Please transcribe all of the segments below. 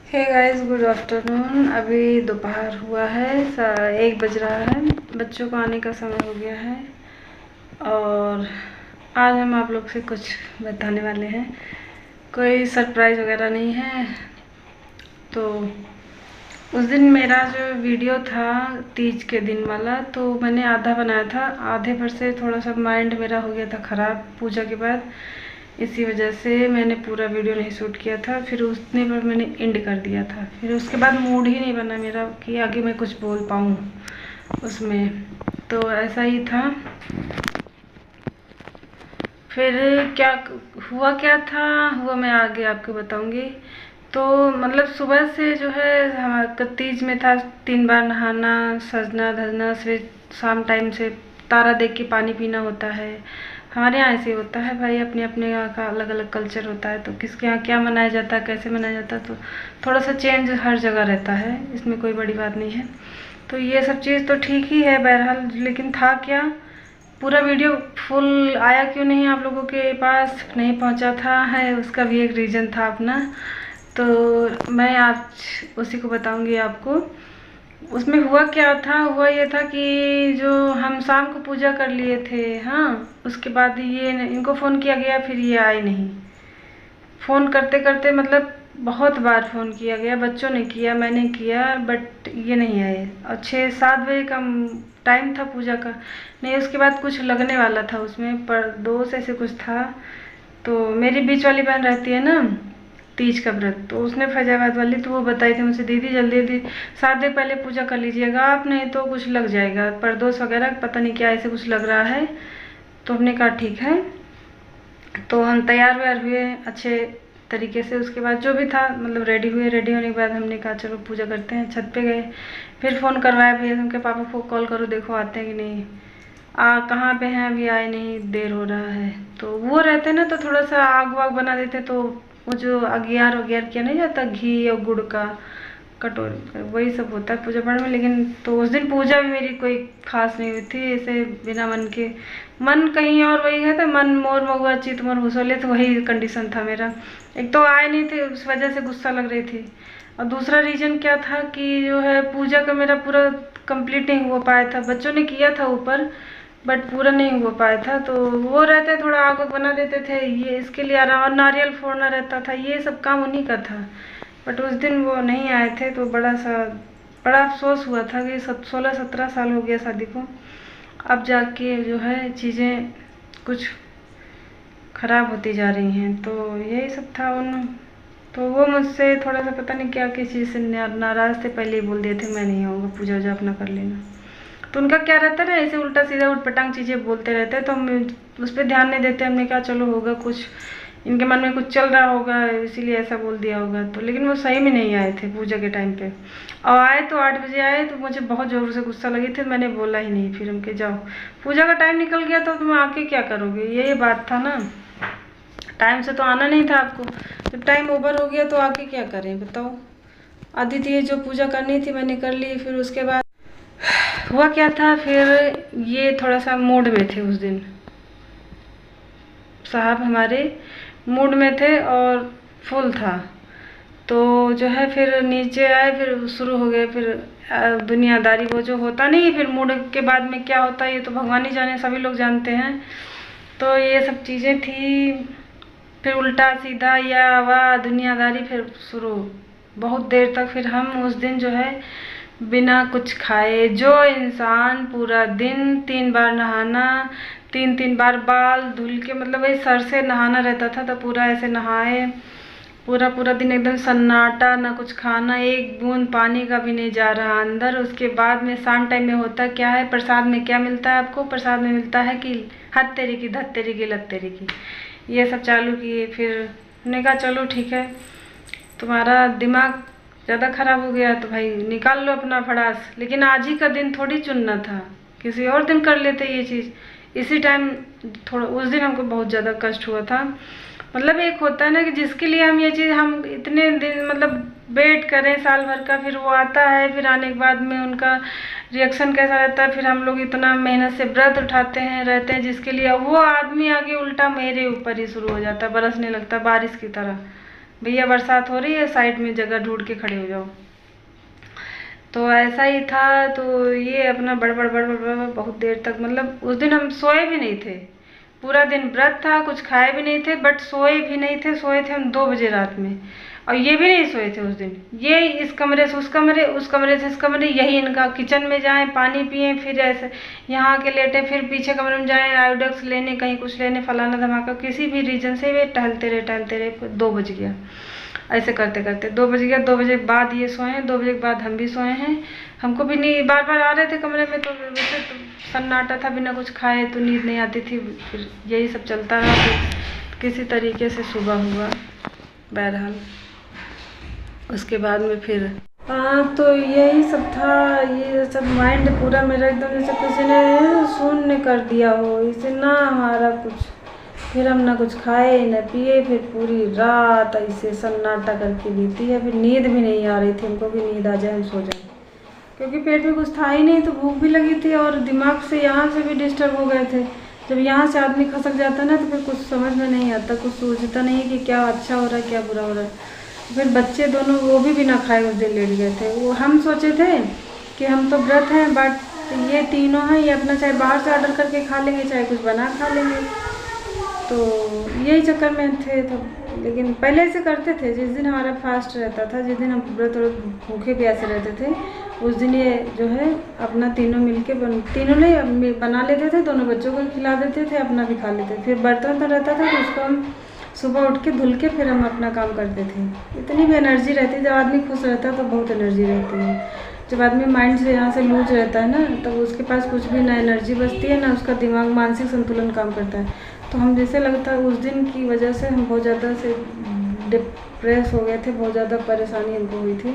Hey guys, good afternoon. अभी दोपहर हुआ है, 1 बज रहा है। बच्चों को आने का समय हो गया है और आज हम आप लोग से कुछ बताने वाले हैं। कोई सरप्राइज़ वगैरह नहीं है। तो उस दिन मेरा जो वीडियो था तीज के दिन वाला, तो मैंने आधा बनाया था। आधे पर से थोड़ा सा माइंड मेरा हो गया था ख़राब पूजा के बाद, इसी वजह से मैंने पूरा वीडियो नहीं शूट किया था। फिर उतने पर मैंने एंड कर दिया था। फिर उसके बाद मूड ही नहीं बना मेरा कि आगे मैं कुछ बोल पाऊँ उसमें। तो ऐसा ही था। फिर क्या हुआ मैं आगे आपको बताऊंगी। तो मतलब सुबह से जो है हमारा तीज में था 3 बार नहाना, सजना धजना, फिर शाम टाइम से तारा देख के पानी पीना होता है। हमारे यहाँ ऐसे होता है भाई, अपने अपने यहाँ का अलग अलग कल्चर होता है। तो किसके यहाँ क्या मनाया जाता है, कैसे मनाया जाता है, तो थोड़ा सा चेंज हर जगह रहता है, इसमें कोई बड़ी बात नहीं है। तो ये सब चीज़ तो ठीक ही है बहरहाल, लेकिन था क्या, पूरा वीडियो फुल आया क्यों नहीं आप लोगों के पास, नहीं पहुंचा था है, उसका भी एक रीज़न था अपना। तो मैं आज उसी को बताऊंगी आपको। उसमें हुआ क्या था, हुआ ये था कि जो हम शाम को पूजा कर लिए थे, हाँ, उसके बाद ये इनको फ़ोन किया गया, फिर ये आए नहीं। फ़ोन करते करते मतलब बहुत बार फ़ोन किया गया, बच्चों ने किया, मैंने किया, बट ये नहीं आए। और 6-7 बजे का टाइम था पूजा का। नहीं, उसके बाद कुछ लगने वाला था उसमें, पर दोष ऐसे कुछ था। तो मेरी बीच वाली बहन रहती है ना तीज का व्रत, तो उसने फैजाबाद वाली, तो वो बताई थी मुझसे, दीदी जल्दी जल्दी 7 दिन पहले पूजा कर लीजिएगा आप, नहीं तो कुछ लग जाएगा, परदोष वगैरह पता नहीं क्या ऐसे कुछ लग रहा है। तो हमने कहा ठीक है। तो हम तैयार व्यार हुए अच्छे तरीके से। उसके बाद जो भी था मतलब रेडी हुए। रेडी होने के बाद हमने कहा चलो पूजा करते हैं। छत पे गए, फिर फ़ोन करवाया भैया, उनके पापा को कॉल करो, देखो आते हैं कि नहीं। कहाँ पे हैं, अभी आए नहीं, देर हो रहा है। तो वो रहते ना, तो थोड़ा सा आग वाग बना देते, तो वो जो अगियार वगियार किया नहीं जाता घी और गुड़ का कटोरी, वही सब होता है पूजा पाठ में। लेकिन तो उस दिन पूजा भी मेरी कोई खास नहीं हुई थी, ऐसे बिना मन के। मन कहीं और वही है, तो मन मोर महुआ चित मोर घुसोले, तो वही कंडीशन था मेरा। एक तो आए नहीं थे, उस वजह से गुस्सा लग रही थी। और दूसरा रीज़न क्या था कि जो है पूजा का मेरा पूरा कंप्लीट नहीं हो पाया था। बच्चों ने किया था ऊपर, बट पूरा नहीं हो पाया था। तो वो रहते थोड़ा आग बना देते थे, ये इसके लिए आराम, और नारियल फोड़ना रहता था, ये सब काम उन्हीं का था। बट उस दिन वो नहीं आए थे, तो बड़ा अफसोस हुआ था कि 16-17 साल हो गया शादी को, अब जाके जो है चीज़ें कुछ ख़राब होती जा रही हैं। तो यही सब था तो वो मुझसे थोड़ा सा पता नहीं क्या किस चीज़ से नाराज़ थे, पहले ही बोल दिए थे मैं नहीं आऊँगा, पूजा वूजा अपना कर लेना। तो उनका क्या रहता है ना, ऐसे उल्टा सीधा उटपटांग चीज़ें बोलते रहते हैं, तो हम उस पर ध्यान नहीं देते। हमने कहा चलो होगा कुछ, इनके मन में कुछ चल रहा होगा, इसीलिए ऐसा बोल दिया होगा। तो लेकिन वो सही में नहीं आए थे पूजा के टाइम पे। और आए तो 8 बजे आए, तो मुझे बहुत ज़ोर से गुस्सा लगी थी, मैंने बोला ही नहीं। फिर उनके जाओ, पूजा का टाइम निकल गया तो तुम आके क्या करोगे, यही बात था ना। टाइम से तो आना नहीं था आपको, जब टाइम ओवर हो गया तो आके क्या करें बताओ। आधी थी जो पूजा करनी थी मैंने कर ली। फिर उसके बाद हुआ क्या था, फिर ये थोड़ा सा मूड में थे उस दिन, साहब हमारे मूड में थे और फुल था। तो जो है फिर नीचे आए, फिर शुरू हो गए फिर दुनियादारी, वो जो होता नहीं, फिर मूड के बाद में क्या होता है ये तो भगवान ही जाने, सभी लोग जानते हैं। तो ये सब चीज़ें थी। फिर उल्टा सीधा या वाह दुनियादारी फिर शुरू, बहुत देर तक। फिर हम उस दिन जो है बिना कुछ खाए, जो इंसान पूरा दिन 3 बार नहाना, 3-3 बार बाल धुल के, मतलब वही सर से नहाना रहता था, तो पूरा ऐसे नहाए। पूरा पूरा दिन एकदम सन्नाटा, ना कुछ खाना, एक बूंद पानी का भी नहीं जा रहा अंदर। उसके बाद में शाम टाइम में होता क्या है, प्रसाद में क्या मिलता है आपको, प्रसाद में मिलता है कि हद तेरी की धत तेरी की लत तेरी की, ये सब चालू किए। फिर हमने कहा चलो ठीक है, तुम्हारा दिमाग ज़्यादा ख़राब हो गया तो भाई निकाल लो अपना भड़ास, लेकिन आज ही का दिन थोड़ी चुनना था, किसी और दिन कर लेते ये चीज़। इसी टाइम थोड़ा उस दिन हमको बहुत ज़्यादा कष्ट हुआ था। मतलब एक होता है ना कि जिसके लिए हम ये चीज़ हम इतने दिन मतलब वेट करें साल भर का, फिर वो आता है, फिर आने के बाद में उनका रिएक्शन कैसा रहता है, फिर हम लोग इतना मेहनत से व्रत उठाते हैं रहते हैं जिसके लिए, वो आदमी आगे उल्टा मेरे ऊपर ही शुरू हो जाता है, बरसने लगता है बारिश की तरह। भैया बरसात हो रही है, साइड में जगह ढूंढ के खड़े हो जाओ। तो ऐसा ही था। तो ये अपना बड़बड़ बड़बड़ बड़बड़ बहुत देर तक, मतलब उस दिन हम सोए भी नहीं थे, पूरा दिन व्रत था, कुछ खाए भी नहीं थे, बट सोए भी नहीं थे। सोए थे हम 2 बजे रात में, और ये भी नहीं सोए थे उस दिन। ये इस कमरे से उस कमरे, उस कमरे से इस कमरे, यही इनका, किचन में जाएं पानी पिए, फिर ऐसे यहाँ आके लेटे, फिर पीछे कमरे में जाएं आयोडेक्स लेने, कहीं कुछ लेने, फलाना धमाका, किसी भी रीजन से वे टहलते रहे। 2 बज गया। ऐसे करते करते 2 बज गया। 2 बजे के बाद ये सोए हैं, 2 बजे के बाद हम भी सोए हैं। हमको भी नींद बार बार आ रहे थे कमरे में, तो वैसे तो सन्नाटा था, बिना कुछ खाए तो नींद नहीं आती थी। फिर यही सब चलता रहा, फिर किसी तरीके से सुबह हुआ बहरहाल। उसके बाद में फिर हाँ, तो यही सब था। ये सब माइंड पूरा मेरा एकदम जैसे किसी ने शून्य कर दिया हो, इसे ना हमारा कुछ। फिर हम ना कुछ खाए न पिए, फिर पूरी रात ऐसे सन्नाटा करके बीती है। फिर नींद भी नहीं आ रही थी, हमको भी नींद आ जाए हम सो जाए, क्योंकि पेट में कुछ था ही नहीं, तो भूख भी लगी थी और दिमाग से यहाँ से भी डिस्टर्ब हो गए थे। जब यहाँ से आदमी खसक जाता है ना, तो फिर कुछ समझ में नहीं आता, कुछ सोचता नहीं है कि क्या अच्छा हो रहा है क्या बुरा हो रहा है। फिर बच्चे दोनों वो भी बिना खाए उस दिन लेट गए थे। वो हम सोचे थे कि हम तो व्रत हैं, बट ये तीनों हैं, ये अपना चाहे बाहर से ऑर्डर करके खा लेंगे, चाहे कुछ बना खा लेंगे। तो यही चक्कर में थे। तो लेकिन पहले से करते थे, जिस दिन हमारा फास्ट रहता था, जिस दिन हम व्रत भूखे प्यासे रहते थे, उस दिन ये जो है अपना तीनों मिलके तीनों नहीं बना लेते थे, दोनों बच्चों को खिला देते थे, अपना भी खा लेते थे। फिर बर्तन तो रहता था, तो उसको हम सुबह उठ के धुल के फिर हम अपना काम करते थे। इतनी भी एनर्जी रहती है, जब आदमी खुश रहता है तो बहुत एनर्जी रहती है। जब आदमी माइंड से यहाँ से लूज रहता है ना, तो उसके पास कुछ भी ना एनर्जी बचती है, ना उसका दिमाग मानसिक संतुलन काम करता है। तो हम जैसे लगता है उस दिन की वजह से हम बहुत ज़्यादा से डिप्रेस हो गए थे, बहुत ज़्यादा परेशानी हमको हुई थी।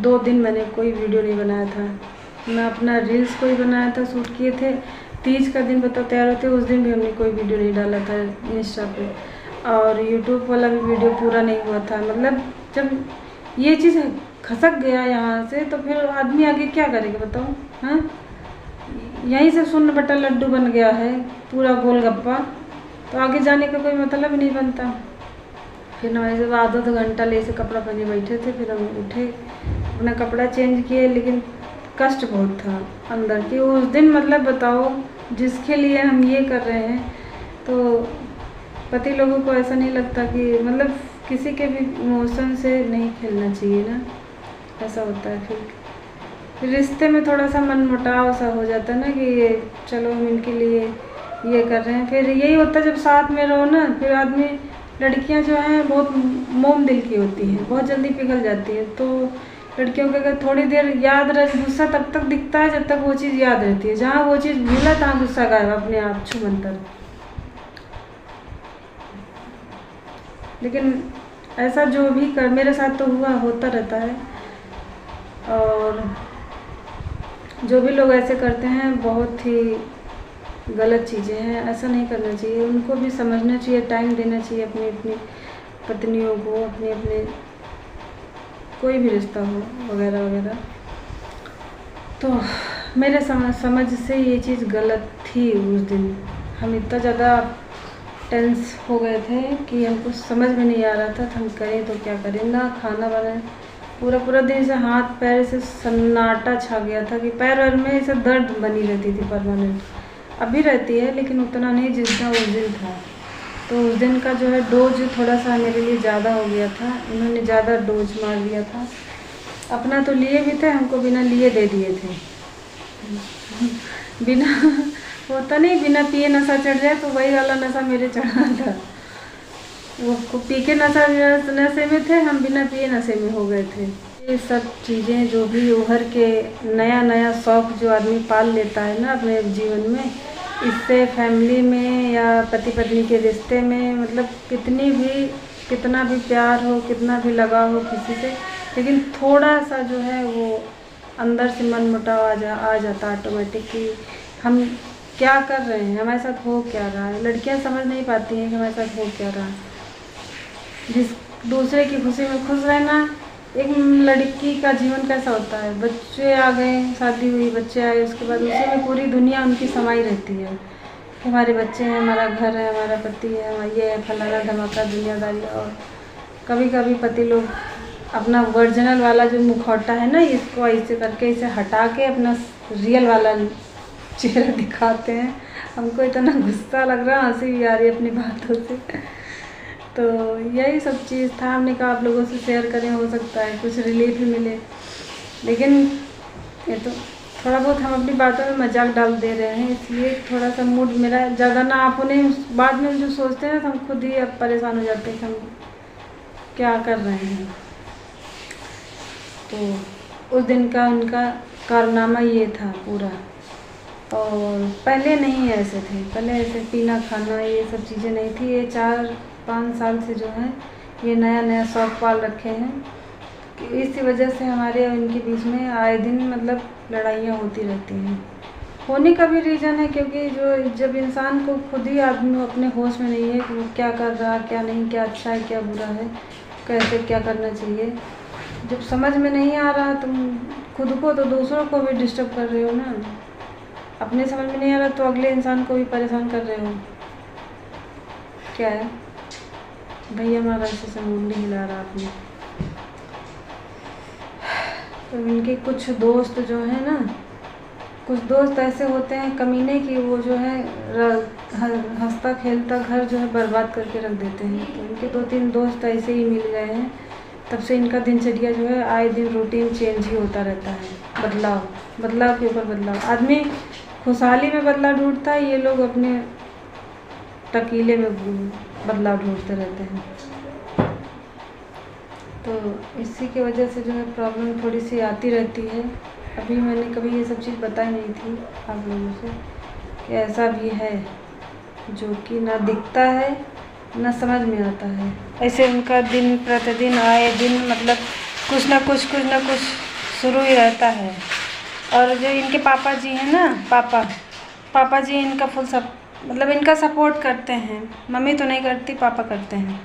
2 दिन मैंने कोई वीडियो नहीं बनाया था, मैं अपना रील्स कोई बनाया था, शूट किए थे। तीज का दिन बता तैयार होते, उस दिन भी हमने कोई वीडियो नहीं डाला था इंस्टा पे, और यूट्यूब वाला भी वीडियो पूरा नहीं हुआ था। मतलब जब ये चीज़ खसक गया यहाँ से, तो फिर आदमी आगे क्या करेगा बताओ। हाँ, यहीं से शून्य बटा लड्डू बन गया है पूरा गोलगप्पा, तो आगे जाने का कोई मतलब ही नहीं बनता। फिर ना ऐसे आधा 2 घंटा ले से कपड़ा पहने बैठे थे, फिर हम उठे, अपना कपड़ा चेंज किए, लेकिन कष्ट बहुत था अंदर की उस दिन। मतलब बताओ, जिसके लिए हम ये कर रहे हैं, तो पति लोगों को ऐसा नहीं लगता कि मतलब किसी के भी इमोशन से नहीं खेलना चाहिए ना, ऐसा होता है। फिर रिश्ते में थोड़ा सा मनमुटाव सा हो जाता है ना, कि ये चलो हम इनके लिए ये कर रहे हैं। फिर यही होता है जब साथ में रहो ना, फिर आदमी, लड़कियां जो हैं बहुत मोम दिल की होती हैं, बहुत जल्दी पिघल जाती हैं। तो लड़कियों को अगर थोड़ी देर याद रहे, गुस्सा तब तक दिखता है जब तक वो चीज़ याद रहती है। जहाँ वो चीज़ भूला, तहाँ गुस्सा गायब अपने आप छुमंतर। लेकिन ऐसा जो भी कर, मेरे साथ तो हुआ, होता रहता है। और जो भी लोग ऐसे करते हैं बहुत ही गलत चीज़ें हैं, ऐसा नहीं करना चाहिए। उनको भी समझना चाहिए, टाइम देना चाहिए अपनी अपनी पत्नियों को, अपने अपने कोई भी रिश्ता हो वगैरह वगैरह। तो मेरे समझ से ये चीज़ गलत थी। उस दिन हम इतना ज़्यादा टेंस हो गए थे कि हमको समझ में नहीं आ रहा था हम करें तो क्या करें। ना खाना बनाए, पूरा दिन से हाथ पैर से सन्नाटा छा गया था कि पैर वैर में ऐसे दर्द बनी रहती थी परमानेंट। अभी रहती है, लेकिन उतना नहीं जितना उस दिन था। तो उस दिन का जो है डोज थोड़ा सा मेरे लिए ज़्यादा हो गया था, उन्होंने ज़्यादा डोज मार दिया था। अपना तो लिए भी थे, हमको बिना लिए दे दिए थे। बिना होता नहीं, बिना पिए नशा चढ़ जाए, तो वही वाला नशा मेरे चढ़ा था। वो पी के नशे में थे, हम बिना पिए नशे में हो गए थे। ये सब चीज़ें जो भी उभर के नया नया शौक़ जो आदमी पाल लेता है ना अपने जीवन में, इससे फैमिली में या पति पत्नी के रिश्ते में, मतलब कितना भी प्यार हो, कितना भी लगाव हो किसी से, लेकिन थोड़ा सा जो है वो अंदर से मनमुटाव आ जाता ऑटोमेटिक कि हम क्या कर रहे हैं, हमारे साथ हो क्या रहा है। लड़कियां समझ नहीं पाती हैं कि हमारे साथ हो क्या रहा है। जिस दूसरे की खुशी में खुश रहना, एक लड़की का जीवन कैसा होता है, बच्चे आ गए, शादी हुई, बच्चे आए, उसके बाद उसी में पूरी दुनिया उनकी समाई रहती है। हमारे बच्चे हैं, हमारा घर है, हमारा पति है, ये है, फलाना धमाका दुनियादारी। और कभी कभी पति लोग अपना ओरिजिनल वाला जो मुखौटा है ना, इसको ऐसे करके इसे हटा के अपना रियल वाला चेहरा दिखाते हैं। हमको इतना गुस्सा लग रहा, हंसी भी आ रही है अपनी बातों से। तो यही सब चीज़ था, हमने कहा आप लोगों से शेयर करें, हो सकता है कुछ रिलीफ मिले। लेकिन ये तो थोड़ा बहुत हम अपनी बातों में मजाक डाल दे रहे हैं, इसलिए थोड़ा सा मूड मेरा ज़्यादा ना, आप उन्हें बाद में जो सोचते हैं तो हम खुद ही अब परेशान हो जाते हैं कि हम क्या कर रहे हैं। तो उस दिन का उनका कारनामा ये था पूरा। और पहले नहीं ऐसे थे, पहले ऐसे पीना खाना ये सब चीज़ें नहीं थी। ये 4-5 साल से जो है ये नया नया शौक पाल रखे हैं। इसी वजह से हमारे और इनके बीच में आए दिन मतलब लड़ाइयाँ होती रहती हैं। होने का भी रीज़न है क्योंकि जब इंसान को खुद ही आदमी अपने होश में नहीं है कि वो क्या कर रहा, क्या नहीं, क्या अच्छा है, क्या बुरा है, कैसे क्या करना चाहिए, जब समझ में नहीं आ रहा, तुम खुद को तो दूसरों को भी डिस्टर्ब कर रहे हो ना। अपने समझ में नहीं आ रहा तो अगले इंसान को भी परेशान कर रहे हो। क्या है भैया, हमारा ऐसे से मुंड नहीं हिला रहा आपने। तो इनके कुछ दोस्त जो हैं ना, कुछ दोस्त ऐसे होते हैं कमीने की, वो जो है हंसता खेलता घर जो है बर्बाद करके रख देते हैं। तो इनके 2-3 दोस्त ऐसे ही मिल गए हैं, तब से इनका दिनचर्या जो है आए दिन रूटीन चेंज ही होता रहता है। बदलाव के ऊपर बदलाव। आदमी खुशहाली में बदलाव ढूंढता है, ये लोग अपने टकीले में बदलाव ढूंढते रहते हैं। तो इसी की वजह से जो है प्रॉब्लम थोड़ी सी आती रहती है। अभी मैंने कभी ये सब चीज़ बताई नहीं थी आप लोगों से कि ऐसा भी है जो कि ना दिखता है ना समझ में आता है। ऐसे उनका दिन प्रतिदिन आए दिन मतलब कुछ ना कुछ शुरू ही रहता है। और जो इनके पापा जी हैं ना, पापा जी इनका मतलब इनका सपोर्ट करते हैं। मम्मी तो नहीं करती, पापा करते हैं।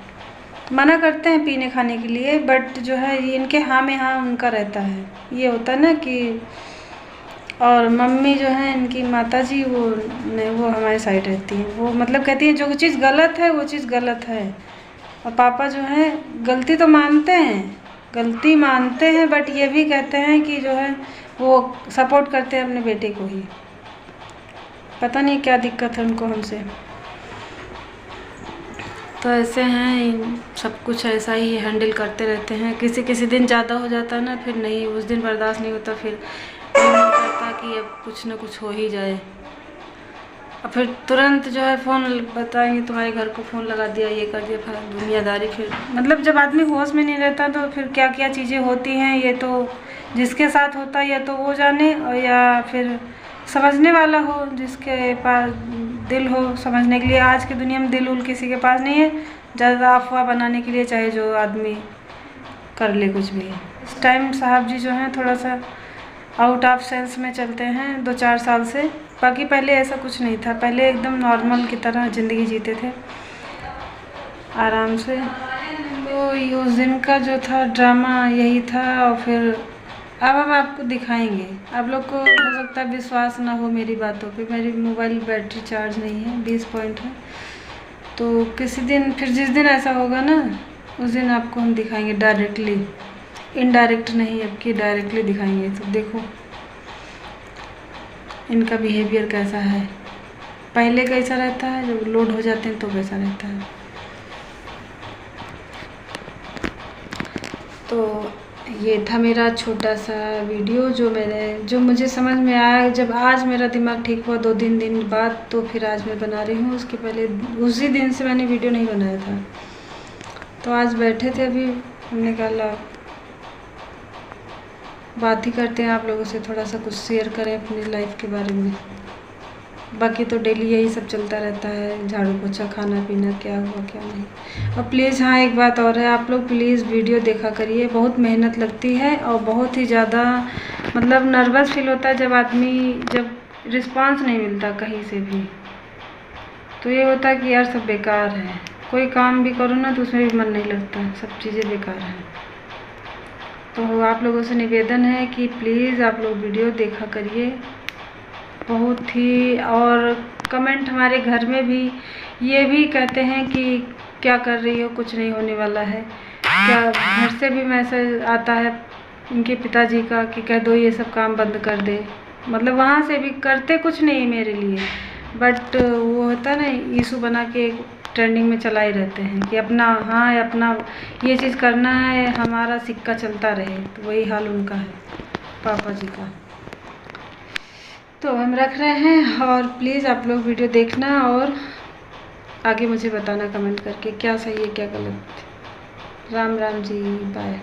मना करते हैं पीने खाने के लिए, बट जो है ये इनके हाँ में हाँ उनका रहता है। ये होता है ना कि, और मम्मी जो है इनकी माता जी वो हमारे साइड रहती हैं। वो मतलब कहती हैं जो चीज़ गलत है वो चीज़ गलत है। और पापा जो है गलती तो मानते हैं बट ये भी कहते हैं कि जो है वो सपोर्ट करते हैं अपने बेटे को ही। पता नहीं क्या दिक्कत है उनको हमसे। तो ऐसे हैं, सब कुछ ऐसा ही हैंडल करते रहते हैं। किसी दिन ज़्यादा हो जाता है ना, फिर नहीं, उस दिन बर्दाश्त नहीं होता, फिर मन करता कि अब कुछ ना कुछ हो ही जाए। और फिर तुरंत जो है फ़ोन बताएंगे, तुम्हारे घर को फ़ोन लगा दिया, ये कर दिया, फिर दुनियादारी। फिर मतलब जब आदमी होश में नहीं रहता तो फिर क्या क्या चीज़ें होती हैं, ये तो जिसके साथ होता है या तो वो जाने, और या फिर समझने वाला हो, जिसके पास दिल हो समझने के लिए। आज की दुनिया में दिल उल किसी के पास नहीं है, ज़्यादा अफवाह बनाने के लिए चाहे जो आदमी कर ले कुछ भी। इस टाइम साहब जी जो हैं थोड़ा सा आउट ऑफ सेंस में चलते हैं 2-4 साल से। बाकी पहले ऐसा कुछ नहीं था, पहले एकदम नॉर्मल की तरह ज़िंदगी जीते थे आराम से। तो ये उस दिन का जो था ड्रामा यही था। और फिर अब हम आपको दिखाएंगे। आप लोग को हो सकता है विश्वास ना हो मेरी बातों पे, मेरी मोबाइल बैटरी चार्ज नहीं है, 20 पॉइंट है। तो किसी दिन फिर जिस दिन ऐसा होगा ना, उस दिन आपको हम दिखाएंगे डायरेक्टली, इनडायरेक्ट नहीं, अब की डायरेक्टली दिखाएंगे। तो देखो इनका बिहेवियर कैसा है, पहले कैसा रहता है, जब लोड हो जाते हैं तो कैसा रहता है। तो ये था मेरा छोटा सा वीडियो जो मुझे समझ में आया जब आज मेरा दिमाग ठीक हुआ 2-3 दिन बाद, तो फिर आज मैं बना रही हूँ। उसके पहले उसी दिन से मैंने वीडियो नहीं बनाया था। तो आज बैठे थे, अभी हमने कहा बात ही करते हैं आप लोगों से, थोड़ा सा कुछ शेयर करें अपनी लाइफ के बारे में। बाकी तो डेली यही सब चलता रहता है, झाड़ू पोछा, खाना पीना, क्या हुआ क्या नहीं। और प्लीज़ हाँ एक बात और है, आप लोग प्लीज़ वीडियो देखा करिए, बहुत मेहनत लगती है और बहुत ही ज़्यादा मतलब नर्वस फील होता है जब रिस्पांस नहीं मिलता कहीं से भी। तो ये होता है कि यार सब बेकार है, कोई काम भी करो ना तो उसमें भी मन नहीं लगता, सब चीज़ें बेकार हैं। तो आप लोगों से निवेदन है कि प्लीज़ आप लोग वीडियो देखा करिए बहुत ही। और कमेंट हमारे घर में भी ये भी कहते हैं कि क्या कर रही हो, कुछ नहीं होने वाला है। क्या घर से भी मैसेज आता है इनके पिताजी का कि कह दो ये सब काम बंद कर दे। मतलब वहाँ से भी करते कुछ नहीं मेरे लिए, बट वो होता ना इशू बना के ट्रेंडिंग में चला ही रहते हैं कि अपना, हाँ अपना ये चीज़ करना है, हमारा सिक्का चलता रहे। तो वही हाल उनका है, पापा जी का। तो हम रख रहे हैं, और प्लीज़ आप लोग वीडियो देखना और आगे मुझे बताना कमेंट करके क्या सही है क्या गलत। राम राम जी, बाय।